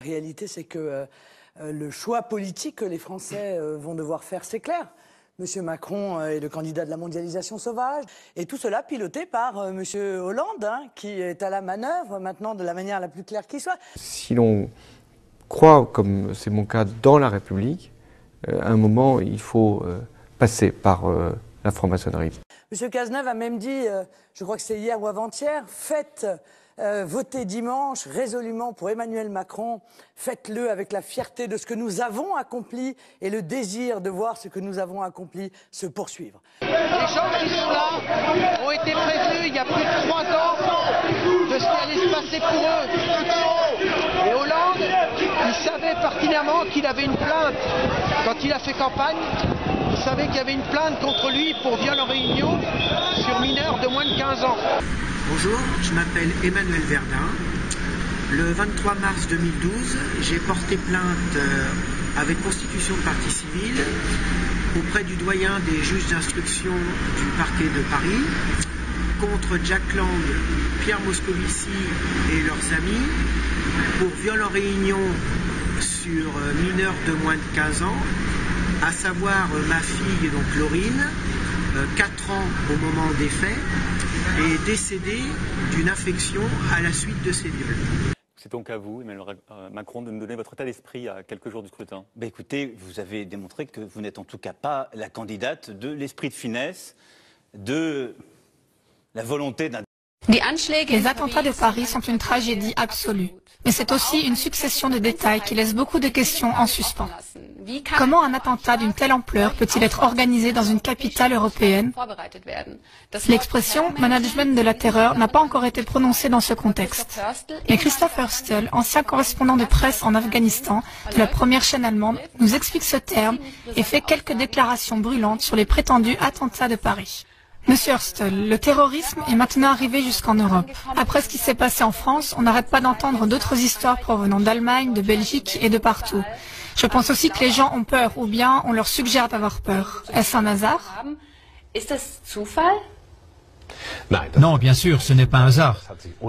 La réalité, c'est que le choix politique que les Français vont devoir faire, c'est clair. Monsieur Macron est le candidat de la mondialisation sauvage, et tout cela piloté par Monsieur Hollande, qui est à la manœuvre maintenant de la manière la plus claire qui soit. Si l'on croit, comme c'est mon cas, dans la République, à un moment, il faut passer par la franc-maçonnerie. Monsieur Cazeneuve a même dit, je crois que c'est hier ou avant-hier, faites voter dimanche résolument pour Emmanuel Macron, faites-le avec la fierté de ce que nous avons accompli et le désir de voir ce que nous avons accompli se poursuivre. Les gens qui sont là ont été prévenus il y a plus de 3 ans de ce qui allait se passer pour eux. Et Hollande, il savait pertinemment qu'il avait une plainte. Quand il a fait campagne, il savait qu'il y avait une plainte contre lui pour viol en réunion sur mineurs de moins de 15 ans. Bonjour, je m'appelle Emmanuel Verdun. Le 23 mars 2012, j'ai porté plainte avec constitution de partie civile auprès du doyen des juges d'instruction du parquet de Paris contre Jack Lang, Pierre Moscovici et leurs amis pour viol en réunion sur mineurs de moins de 15 ans, à savoir ma fille, donc Laurine, 4 ans au moment des faits, est décédée d'une infection à la suite de ces viols. C'est donc à vous, Emmanuel Macron, de nous donner votre état d'esprit à quelques jours du scrutin. Écoutez, vous avez démontré que vous n'êtes en tout cas pas la candidate de l'esprit de finesse, de la volonté d'un... Les attentats de Paris sont une tragédie absolue. Mais c'est aussi une succession de détails qui laissent beaucoup de questions en suspens. Comment un attentat d'une telle ampleur peut-il être organisé dans une capitale européenne? L'expression « management de la terreur » n'a pas encore été prononcée dans ce contexte. Mais Christoph Hörstel, ancien correspondant de presse en Afghanistan de la première chaîne allemande, nous explique ce terme et fait quelques déclarations brûlantes sur les prétendus attentats de Paris. Monsieur Hörstel, le terrorisme est maintenant arrivé jusqu'en Europe. Après ce qui s'est passé en France, on n'arrête pas d'entendre d'autres histoires provenant d'Allemagne, de Belgique et de partout. Je pense aussi que les gens ont peur, ou bien on leur suggère d'avoir peur. Est-ce un hasard? Non, bien sûr, ce n'est pas un hasard.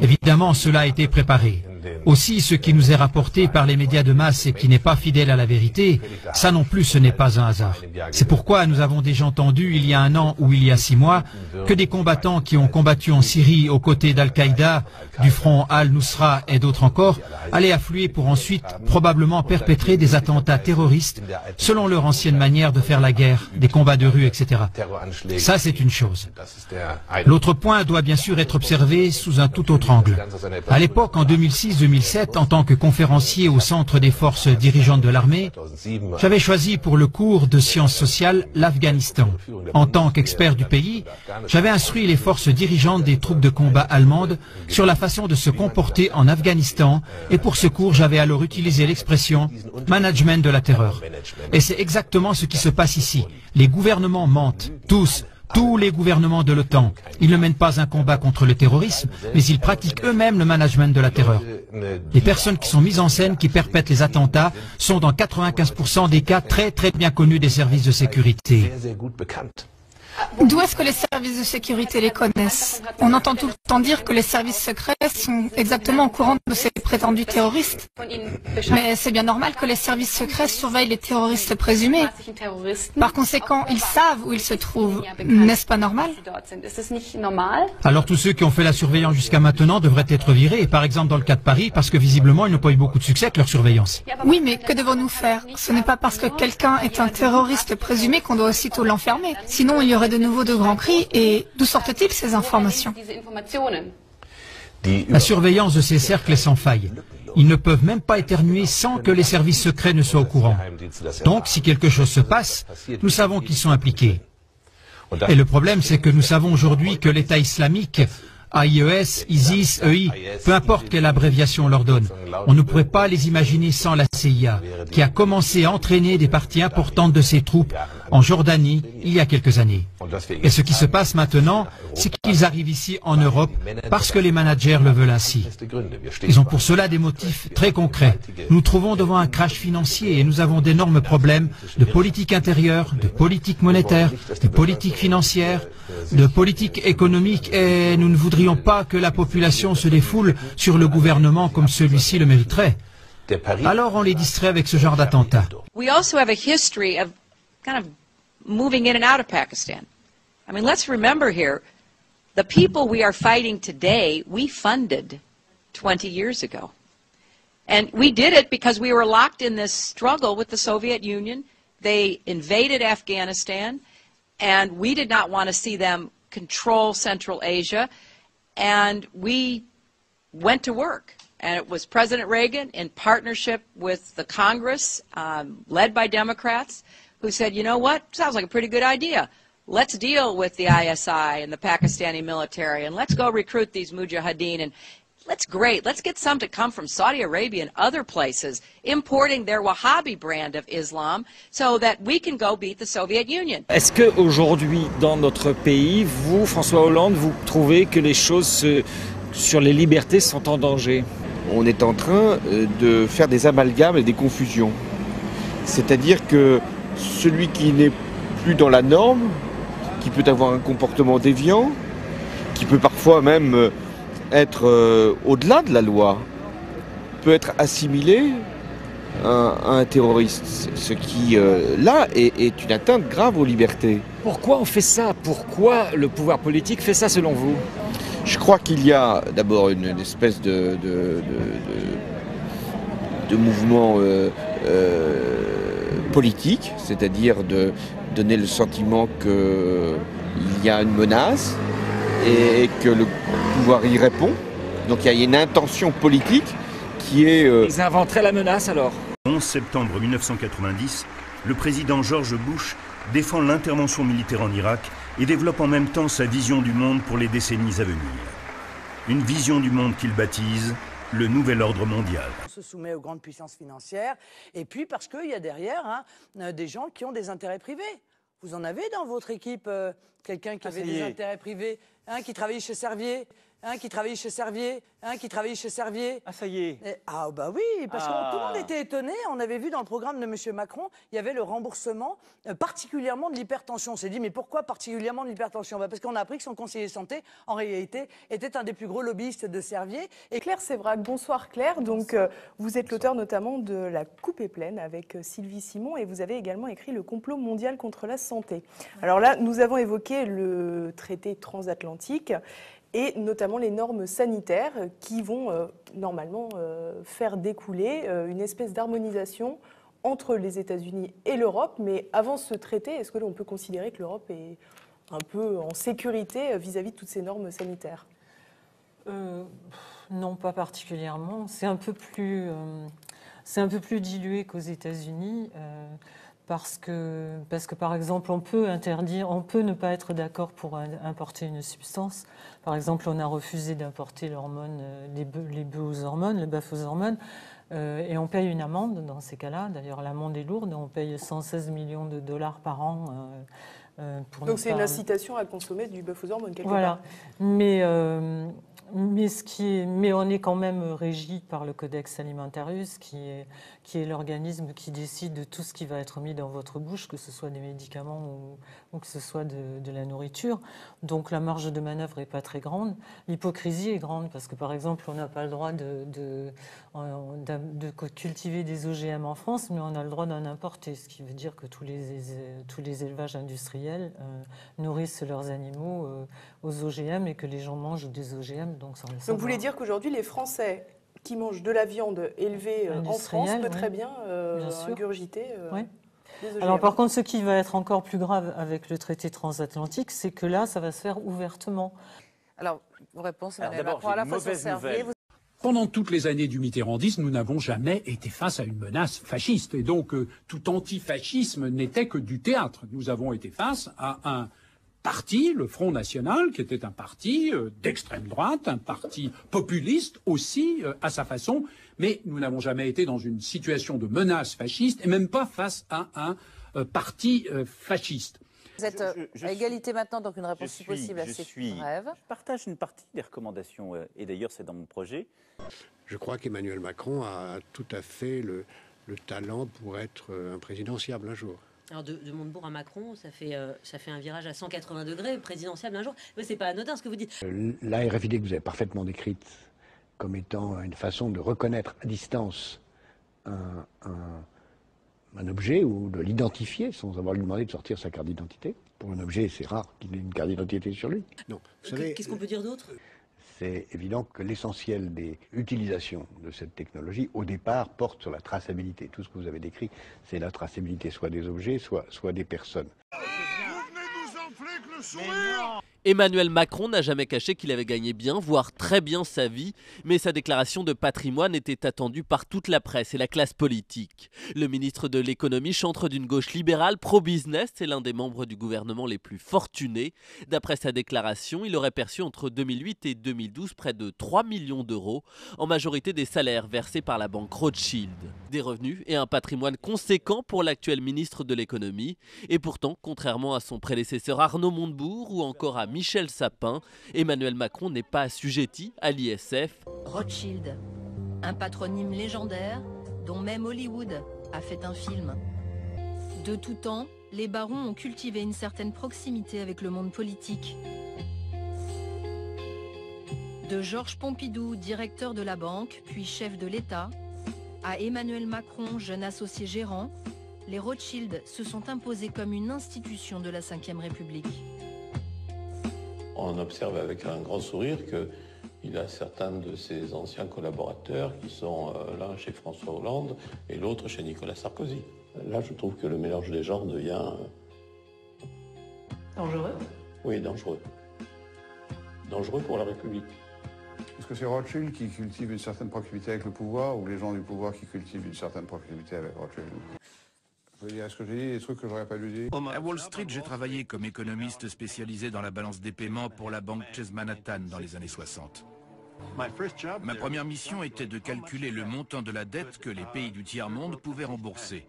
Évidemment, cela a été préparé. Aussi, ce qui nous est rapporté par les médias de masse et qui n'est pas fidèle à la vérité, ça non plus, ce n'est pas un hasard. C'est pourquoi nous avons déjà entendu, il y a 1 an ou il y a 6 mois, que des combattants qui ont combattu en Syrie aux côtés d'Al-Qaïda, du front Al-Nusra et d'autres encore, allaient affluer pour ensuite probablement perpétrer des attentats terroristes selon leur ancienne manière de faire la guerre, des combats de rue, etc. Ça, c'est une chose. L'autre point doit bien sûr être observé sous un tout autre angle. À l'époque, en 2006-2007, en tant que conférencier au Centre des forces dirigeantes de l'armée, j'avais choisi pour le cours de sciences sociales l'Afghanistan. En tant qu'expert du pays, j'avais instruit les forces dirigeantes des troupes de combat allemandes sur la façon de se comporter en Afghanistan, et pour ce cours, j'avais alors utilisé l'expression « management de la terreur ». Et c'est exactement ce qui se passe ici. Les gouvernements mentent, tous les gouvernements de l'OTAN. Ils ne mènent pas un combat contre le terrorisme, mais ils pratiquent eux-mêmes le management de la terreur. Les personnes qui sont mises en scène, qui perpètrent les attentats, sont dans 95% des cas très bien connus des services de sécurité. D'où est-ce que les services de sécurité les connaissent? On entend tout le temps dire que les services secrets sont exactement au courant de ces prétendus terroristes. Mais c'est bien normal que les services secrets surveillent les terroristes présumés. Par conséquent, ils savent où ils se trouvent. N'est-ce pas normal? Alors tous ceux qui ont fait la surveillance jusqu'à maintenant devraient être virés, par exemple dans le cas de Paris, parce que visiblement ils n'ont pas eu beaucoup de succès avec leur surveillance. Oui, mais que devons-nous faire? Ce n'est pas parce que quelqu'un est un terroriste présumé qu'on doit aussitôt l'enfermer. Sinon, il y aurait de nouveau de grands cris. Et d'où sortent-ils ces informations? La surveillance de ces cercles est sans faille. Ils ne peuvent même pas éternuer sans que les services secrets ne soient au courant. Donc, si quelque chose se passe, nous savons qu'ils sont impliqués. Et le problème, c'est que nous savons aujourd'hui que l'État islamique, AIES, ISIS, EI, peu importe quelle abréviation on leur donne, on ne pourrait pas les imaginer sans la CIA, qui a commencé à entraîner des parties importantes de ses troupes en Jordanie il y a quelques années. Et ce qui se passe maintenant, c'est qu'ils arrivent ici en Europe parce que les managers le veulent ainsi. Ils ont pour cela des motifs très concrets. Nous nous trouvons devant un crash financier et nous avons d'énormes problèmes de politique intérieure, de politique monétaire, de politique financière, de politique économique, et nous ne voudrions pas que la population se défoule sur le gouvernement comme celui-ci le mériterait. Alors on les distrait avec ce genre d'attentat. We also have a history of kind of moving in and out of Pakistan. I mean, let's remember here, the people we are fighting today, we funded 20 years ago. And we did it because we were locked in this struggle with the Soviet Union. They invaded Afghanistan, and we did not want to see them control Central Asia. And we went to work. And it was President Reagan, in partnership with the Congress, led by Democrats, who said, you know what, sounds like a pretty good idea. Let's deal with the ISI and the Pakistani military, and let's go recruit these mujahideen. And let's get some to come from Saudi Arabia and other places, importing their Wahhabi brand of Islam, so that we can go beat the Soviet Union. Est-ce qu'aujourd'hui, dans notre pays, vous, François Hollande, vous trouvez que les choses sur les libertés sont en danger? On est en train de faire des amalgames et des confusions. C'est-à-dire que celui qui n'est plus dans la norme, qui peut avoir un comportement déviant, qui peut parfois même être au-delà de la loi, peut être assimilé à un terroriste, ce qui, là, est une atteinte grave aux libertés. Pourquoi on fait ça? Pourquoi le pouvoir politique fait ça selon vous? Je crois qu'il y a d'abord une espèce de mouvement politique, c'est-à-dire de donner le sentiment qu'il y a une menace et que le pouvoir y répond. Donc il y a une intention politique qui est... Ils inventeraient la menace alors? Le 11 septembre 1990, le président George Bush défend l'intervention militaire en Irak et développe en même temps sa vision du monde pour les décennies à venir. Une vision du monde qu'il baptise le nouvel ordre mondial. On se soumet aux grandes puissances financières, et puis parce qu'il y a derrière des gens qui ont des intérêts privés. Vous en avez dans votre équipe quelqu'un qui avait des intérêts privés, qui travaillait chez Servier, qui travaillait chez Servier, qui travaillait chez Servier. Ah, ça y est. Ah, bah oui, parce que tout le monde était étonné. On avait vu dans le programme de M. Macron, il y avait le remboursement particulièrement de l'hypertension. On s'est dit, mais pourquoi particulièrement de l'hypertension? Parce qu'on a appris que son conseiller santé, en réalité, était un des plus gros lobbyistes de Servier. Et Claire Sévrac, bonsoir Claire. Donc, vous êtes l'auteur notamment de La coupe est pleine avec Sylvie Simon, et vous avez également écrit Le complot mondial contre la santé. Alors là, nous avons évoqué le traité transatlantique, et notamment les normes sanitaires qui vont normalement faire découler une espèce d'harmonisation entre les États-Unis et l'Europe. Mais avant ce traité, est-ce que l'on peut considérer que l'Europe est un peu en sécurité vis-à-vis de toutes ces normes sanitaires? Non, pas particulièrement. C'est un peu plus dilué qu'aux États-Unis. Parce que, par exemple, on peut ne pas être d'accord pour importer une substance. Par exemple, on a refusé d'importer l'hormone, les bœufs aux hormones, le bœuf aux hormones, et on paye une amende dans ces cas-là. D'ailleurs, l'amende est lourde, on paye 116 millions de dollars par an. Donc c'est une incitation à consommer du bœuf aux hormones, quelque part. Voilà. Mais on est quand même régi par le Codex Alimentarius, qui est l'organisme qui décide de tout ce qui va être mis dans votre bouche, que ce soit des médicaments ou que ce soit de la nourriture. Donc la marge de manœuvre n'est pas très grande. L'hypocrisie est grande parce que, par exemple, on n'a pas le droit de cultiver des OGM en France, mais on a le droit d'en importer, ce qui veut dire que tous les élevages industriels nourrissent leurs animaux aux OGM et que les gens mangent des OGM. Donc vous voulez dire qu'aujourd'hui, les Français qui mangent de la viande élevée en France peuvent très bien ingurgiter des OGM. Alors par contre, ce qui va être encore plus grave avec le traité transatlantique, c'est que là, ça va se faire ouvertement. Alors, vos réponses, Emmanuel Macron, à la fois sur Servier... Pendant toutes les années du mitterrandisme, nous n'avons jamais été face à une menace fasciste. Et donc, tout antifascisme n'était que du théâtre. Nous avons été face à un parti, le Front National, qui était un parti d'extrême droite, un parti populiste aussi, à sa façon. Mais nous n'avons jamais été dans une situation de menace fasciste, et même pas face à un parti fasciste. Vous êtes à égalité maintenant, donc une réponse si possible assez brève. Je partage une partie des recommandations, et d'ailleurs c'est dans mon projet. Je crois qu'Emmanuel Macron a tout à fait le talent pour être un présidentiable un jour. Alors de Montebourg à Macron, ça fait un virage à 180 degrés, présidentiable un jour. Mais c'est pas anodin ce que vous dites. La RFID que vous avez parfaitement décrite comme étant une façon de reconnaître à distance un objet ou de l'identifier sans avoir lui demandé de sortir sa carte d'identité. Pour un objet, c'est rare qu'il ait une carte d'identité sur lui. Non, vous savez, qu'est-ce qu'on peut dire d'autre? C'est évident que l'essentiel des utilisations de cette technologie, au départ, porte sur la traçabilité. Tout ce que vous avez décrit, c'est la traçabilité, soit des objets, soit des personnes. Emmanuel Macron n'a jamais caché qu'il avait gagné bien, voire très bien sa vie, mais sa déclaration de patrimoine était attendue par toute la presse et la classe politique. Le ministre de l'économie, chantre d'une gauche libérale pro-business, est l'un des membres du gouvernement les plus fortunés. D'après sa déclaration, il aurait perçu entre 2008 et 2012 près de 3 millions d'euros, en majorité des salaires versés par la banque Rothschild. Des revenus et un patrimoine conséquent pour l'actuel ministre de l'économie. Et pourtant, contrairement à son prédécesseur Arnaud Montebourg ou encore à Michel Sapin, Emmanuel Macron n'est pas assujetti à l'ISF. Rothschild, un patronyme légendaire dont même Hollywood a fait un film. De tout temps, les barons ont cultivé une certaine proximité avec le monde politique. De Georges Pompidou, directeur de la banque, puis chef de l'État, à Emmanuel Macron, jeune associé gérant, les Rothschild se sont imposés comme une institution de la Ve République. On observe avec un grand sourire qu'il a certains de ses anciens collaborateurs qui sont l'un chez François Hollande et l'autre chez Nicolas Sarkozy. Là, je trouve que le mélange des genres devient... Dangereux? Oui, dangereux. Dangereux pour la République. Est-ce que c'est Rothschild qui cultive une certaine proximité avec le pouvoir ou les gens du pouvoir qui cultivent une certaine proximité avec Rothschild? Est-ce que j'ai dit des trucs que j'aurais pas dû dire? À Wall Street, j'ai travaillé comme économiste spécialisé dans la balance des paiements pour la banque Chase Manhattan dans les années 60. Ma première mission était de calculer le montant de la dette que les pays du tiers-monde pouvaient rembourser.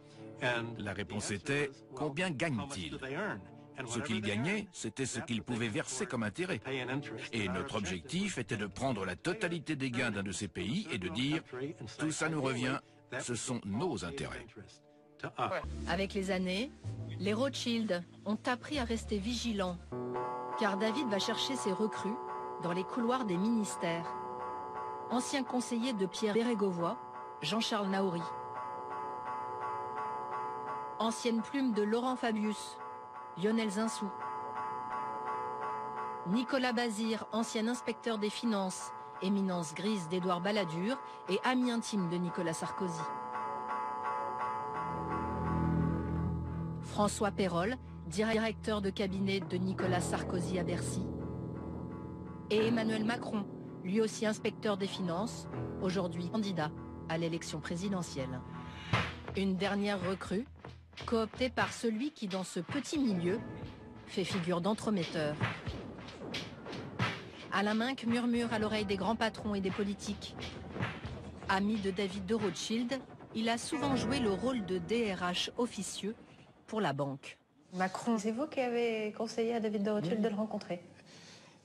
La réponse était « Combien gagnent-ils » Ce qu'ils gagnaient, c'était ce qu'ils pouvaient verser comme intérêt. Et notre objectif était de prendre la totalité des gains d'un de ces pays et de dire « Tout ça nous revient, ce sont nos intérêts ». Avec les années, les Rothschild ont appris à rester vigilants, car David va chercher ses recrues dans les couloirs des ministères. Ancien conseiller de Pierre Bérégovoy, Jean-Charles Naouri. Ancienne plume de Laurent Fabius, Lionel Zinsou. Nicolas Bazire, ancien inspecteur des finances, éminence grise d'Édouard Balladur et ami intime de Nicolas Sarkozy. François Pérol, directeur de cabinet de Nicolas Sarkozy à Bercy. Et Emmanuel Macron, lui aussi inspecteur des finances, aujourd'hui candidat à l'élection présidentielle. Une dernière recrue, cooptée par celui qui, dans ce petit milieu, fait figure d'entremetteur. Alain Minck murmure à l'oreille des grands patrons et des politiques. Ami de David de Rothschild, il a souvent joué le rôle de DRH officieux pour la banque. Macron, c'est vous qui avez conseillé à David de Rothschild de le rencontrer?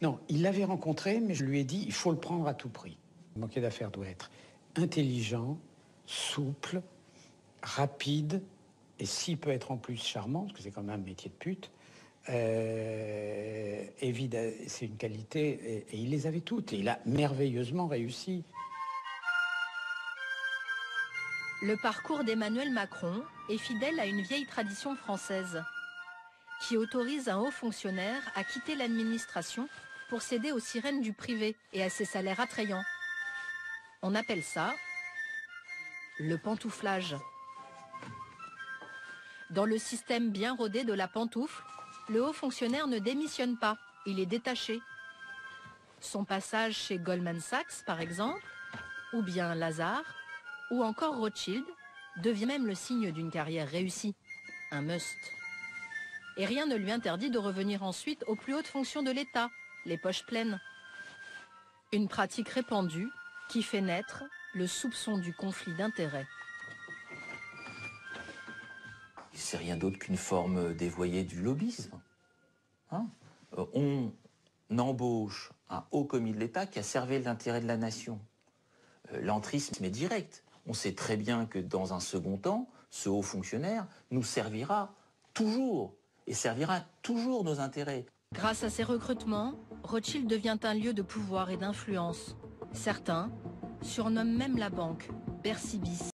Non, il l'avait rencontré, mais je lui ai dit, il faut le prendre à tout prix. Le banquier d'affaires doit être intelligent, souple, rapide, et s'il peut être en plus charmant, parce que c'est quand même un métier de pute, c'est une qualité, et il les avait toutes, et il a merveilleusement réussi. Le parcours d'Emmanuel Macron est fidèle à une vieille tradition française qui autorise un haut fonctionnaire à quitter l'administration pour céder aux sirènes du privé et à ses salaires attrayants. On appelle ça le pantouflage. Dans le système bien rodé de la pantoufle, le haut fonctionnaire ne démissionne pas, il est détaché. Son passage chez Goldman Sachs, par exemple, ou bien Lazare, ou encore Rothschild, devient même le signe d'une carrière réussie, un must. Et rien ne lui interdit de revenir ensuite aux plus hautes fonctions de l'État, les poches pleines. Une pratique répandue qui fait naître le soupçon du conflit d'intérêts. C'est rien d'autre qu'une forme dévoyée du lobbyisme. On embauche un haut commis de l'État qui a servi l'intérêt de la nation. L'entrisme est direct. On sait très bien que dans un second temps, ce haut fonctionnaire nous servira toujours et servira toujours nos intérêts. Grâce à ces recrutements, Rothschild devient un lieu de pouvoir et d'influence. Certains surnomment même la banque Bercy bis.